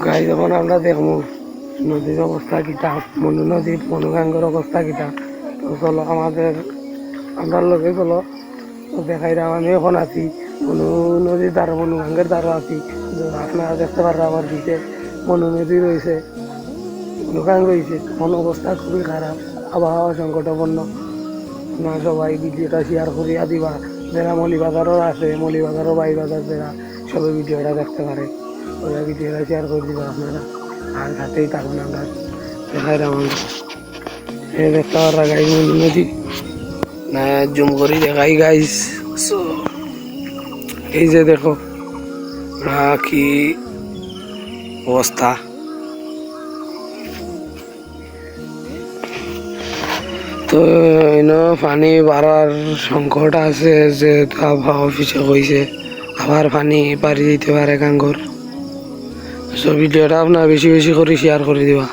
গাই যখন আমরা দেখবো নদীর অবস্থা কিটা, মনু নদীর মনুগাঙ্গের অবস্থা কিটা, তো চলো আমাদের আমরা লোকে চলো দেখাই দাম। আমি এখন আছি মনু নদীর দ্বারা, মনুগাঙ্গের দ্বারা আছি। আপনারা দেখতে পারবেন আমার দিকে মনু নদী রয়েছে, মনুগাং রয়েছে। তখন অবস্থা খুবই খারাপ, আবহাওয়া সংকটাপন্ন। আপনারা সবাই ভিডিওটা শেয়ার করিয়া দিবা, যারা মলিবাজারও আছে, মলিবাজারও বাইবাজার যারা সবাই ভিডিওটা দেখতে পারে, ওরা ভিডিওটা শেয়ার করে দিবা আপনারা। আর সাথেই থাকুন, আমরা দেখাই দাম। এই দেখতে পারা গাই মনু নদী না, জুম করি দেখাই গাইস। এই যে দেখো কি অবস্থা। তো পানি বাড়ার সংকট আছে, যে আবহাওয়া অফিসে কইছে আবার পানি বাড়ি দিতে পারে গাঙ্গর। সো ভিডিওটা আপনার বেশি বেশি করে শেয়ার করে দিবা।